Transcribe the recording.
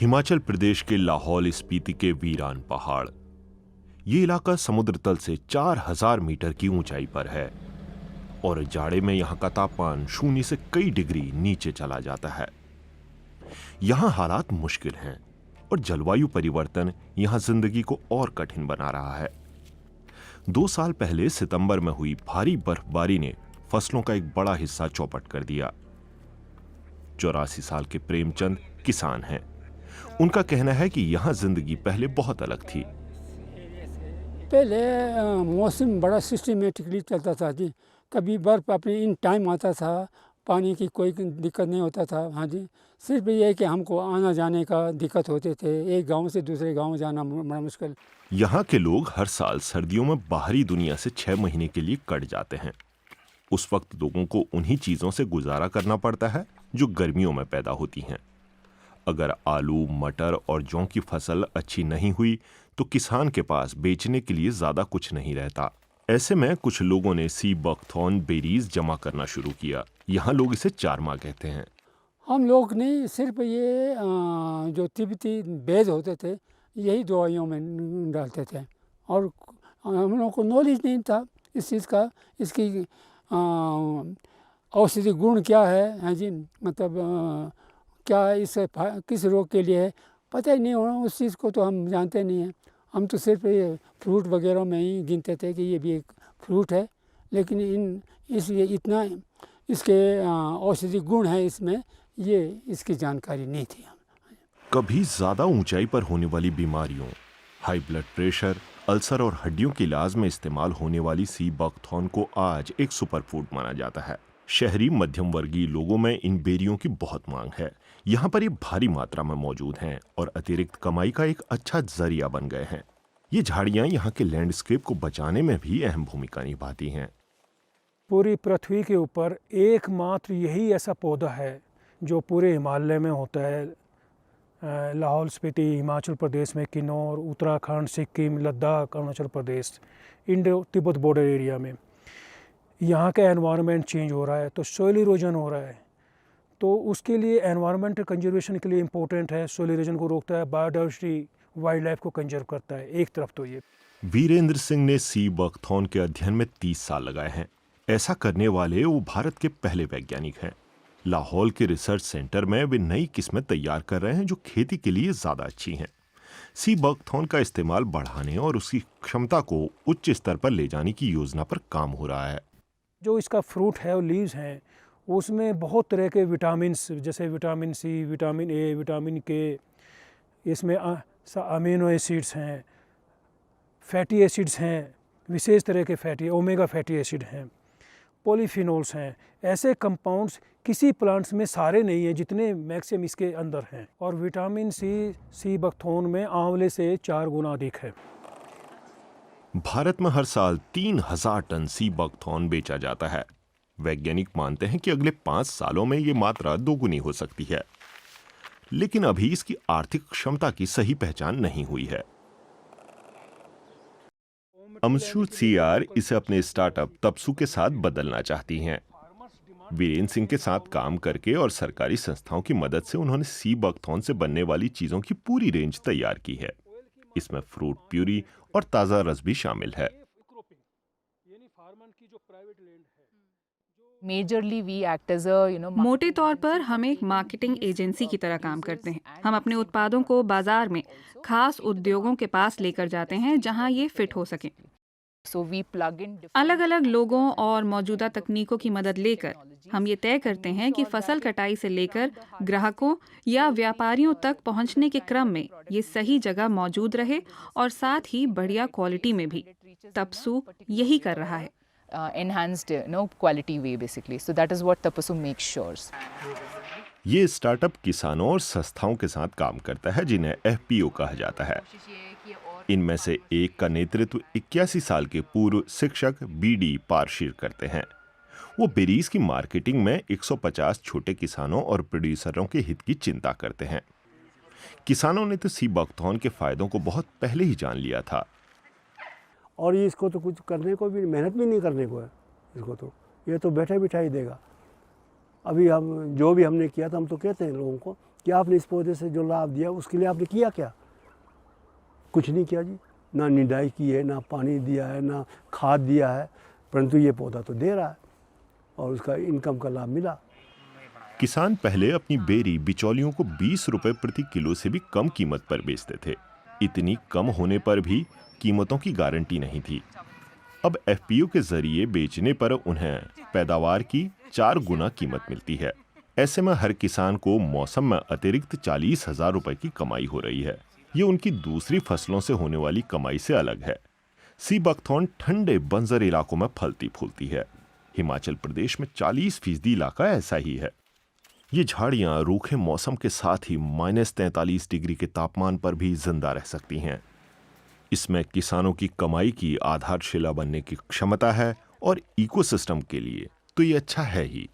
हिमाचल प्रदेश के लाहौल स्पीति के वीरान पहाड़। ये इलाका समुद्र तल से 4000 मीटर की ऊंचाई पर है और जाड़े में यहाँ का तापमान 0 से कई डिग्री नीचे चला जाता है। यहाँ हालात मुश्किल हैं और जलवायु परिवर्तन यहाँ जिंदगी को और कठिन बना रहा है। 2 साल पहले सितंबर में हुई भारी बर्फबारी ने फसलों का एक बड़ा हिस्सा चौपट कर दिया। 84 साल के प्रेमचंद किसान हैं। उनका कहना है कि यहाँ जिंदगी पहले बहुत अलग थी। पहले मौसम बड़ा सिस्टमेटिकली चलता था जी। कभी बर्फ अपने इन टाइम आता था, पानी की कोई दिक्कत नहीं होता था। हाँ जी, सिर्फ ये है कि हमको आना जाने का दिक्कत होते थे, एक गांव से दूसरे गांव जाना बड़ा मुश्किल। यहाँ के लोग हर साल सर्दियों में बाहरी दुनिया से 6 महीने के लिए कट जाते हैं। उस वक्त लोगों को उन्हीं चीजों से गुजारा करना पड़ता है जो गर्मियों में पैदा होती हैं। अगर आलू, मटर और जौ की फसल अच्छी नहीं हुई तो किसान के पास बेचने के लिए ज्यादा कुछ नहीं रहता। ऐसे में कुछ लोगों ने सी बकथॉर्न बेरीज जमा करना शुरू किया। यहाँ लोग इसे चारमा कहते हैं। हम लोग नहीं, सिर्फ ये जो तिब्बती बेज होते थे यही दवाइयों में डालते थे और हम लोगों को नॉलेज नहीं था इस चीज़ का, इसकी औषधि गुण क्या है। हाँ जी, मतलब क्या इससे किस रोग के लिए है पता ही नहीं होना, उस चीज़ को तो हम जानते नहीं हैं। हम तो सिर्फ ये फ्रूट वगैरह में ही गिनते थे कि ये भी एक फ्रूट है, लेकिन इसलिए इतना इसके औषधि गुण है इसमें, ये इसकी जानकारी नहीं थी। कभी ज्यादा ऊंचाई पर होने वाली बीमारियों, हाई ब्लड प्रेशर, अल्सर और हड्डियों के इलाज में इस्तेमाल होने वाली सी बकथॉर्न को आज एक सुपर फूड माना जाता है। शहरी मध्यम वर्गीय लोगों में इन बेरियों की बहुत मांग है। यहाँ पर ये भारी मात्रा में मौजूद हैं और अतिरिक्त कमाई का एक अच्छा जरिया बन गए हैं। ये झाड़ियाँ यहाँ के लैंडस्केप को बचाने में भी अहम भूमिका निभाती हैं। पूरी पृथ्वी के ऊपर एकमात्र यही ऐसा पौधा है जो पूरे हिमालय में होता है। लाहौल स्पीति, हिमाचल प्रदेश में Kinnaur, Uttarakhand, Sikkim, Ladakh, Arunachal Pradesh, Indo Tibet border area में यहाँ का एनवायरनमेंट चेंज हो रहा है, तो सोइल इरोजन हो रहा है। तो उसके लिए एनवायरनमेंट कंजर्वेशन के लिए इम्पोर्टेंट है। सोइल इरोजन को रोकता है, बायोडाइवर्सिटी, वाइल्ड लाइफ को कंजर्व करता है। एक तरफ तो ये वीरेंद्र सिंह ने सी बकथॉर्न के अध्ययन में 30 साल लगाए हैं। ऐसा करने वाले वो भारत के पहले वैज्ञानिक हैं। लाहौल के रिसर्च सेंटर में वे नई किस्में तैयार कर रहे हैं जो खेती के लिए ज्यादा अच्छी हैं। सी बकथॉर्न का इस्तेमाल बढ़ाने और उसकी क्षमता को उच्च स्तर पर ले जाने की योजना पर काम हो रहा है। जो इसका फ्रूट है और लीव्स हैं उसमें बहुत तरह के विटामिन, जैसे vitamin C, vitamin A, vitamin K, इसमें अमीनो एसिड्स हैं, फैटी एसिड्स हैं, विशेष तरह के फैटी ओमेगा फैटी एसिड हैं, पॉलीफिनोल्स हैं। ऐसे कंपाउंड्स किसी प्लांट्स में सारे नहीं हैं जितने मैक्सिमम इसके अंदर हैं। और विटामिन सी बकथॉर्न में आंवले से 4 गुना अधिक है। भारत में हर साल 3000 टन सी बकथॉर्न बेचा जाता है। वैज्ञानिक मानते हैं कि अगले 5 सालों में ये मात्रा दोगुनी हो सकती है, लेकिन अभी इसकी आर्थिक क्षमता की सही पहचान नहीं हुई है। अमशू सीआर इसे अपने स्टार्टअप तपसू के साथ बदलना चाहती हैं। वीरेंद्र सिंह के साथ काम करके और सरकारी संस्थाओं की मदद से उन्होंने सी बकथॉर्न से बनने वाली चीजों की पूरी रेंज तैयार की है। इसमें फ्रूट प्यूरी और ताजा रस भी शामिल है। मोटे तौर पर हम एक मार्केटिंग एजेंसी की तरह काम करते हैं। हम अपने उत्पादों को बाजार में खास उद्योगों के पास लेकर जाते हैं जहां ये फिट हो सके। अलग अलग लोगों और मौजूदा तकनीकों की मदद लेकर हम ये तय करते हैं कि फसल कटाई से लेकर ग्राहकों या व्यापारियों तक पहुंचने के क्रम में ये सही जगह मौजूद रहे और साथ ही बढ़िया क्वालिटी में भी। तपसू यही कर रहा है। Enhanced quality way basically. So that is what Tapassu makes sure. ये स्टार्टअप किसानों और संस्थाओं के साथ काम करता है जिन्हें एफपीओ कहा जाता है। इनमें से एक का नेतृत्व 81 साल के पूर्व शिक्षक बीडी पारशीर करते हैं। वो बेरीज की मार्केटिंग में 150 छोटे किसानों और प्रोड्यूसरों के हित की चिंता करते हैं। किसानों ने तो सी बकथॉर्न के फायदों को बहुत पहले ही जान लिया था। और ये इसको तो कुछ करने को भी, मेहनत भी नहीं करने को है इसको, तो ये तो बैठे बिठाई देगा। अभी हम जो भी हमने किया था, हम तो कहते हैं लोगों को कि आपने इस पौधे से जो लाभ दिया उसके लिए आपने किया क्या? कुछ नहीं किया जी, ना निंदाई की है, ना पानी दिया है, ना खाद दिया है, परंतु ये पौधा तो दे रहा है और उसका इनकम का लाभ मिला। किसान पहले अपनी बेरी बिचौलियों को 20 रुपए प्रति किलो से भी कम कीमत पर बेचते थे। इतनी कम होने पर भी कीमतों की गारंटी नहीं थी। अब एफपीओ के जरिए बेचने पर उन्हें पैदावार की 4 गुना कीमत मिलती है। ऐसे में हर किसान को मौसम में अतिरिक्त 40,000 रुपए की कमाई हो रही है। ये उनकी दूसरी फसलों से होने वाली कमाई से अलग है। सी बकथॉर्न ठंडे बंजर इलाकों में फलती फूलती है। हिमाचल प्रदेश में 40% इलाका ऐसा ही है। ये झाड़ियां रूखे मौसम के साथ ही -43 डिग्री के तापमान पर भी जिंदा रह सकती हैं। इसमें किसानों की कमाई की आधारशिला बनने की क्षमता है और इकोसिस्टम के लिए तो ये अच्छा है ही।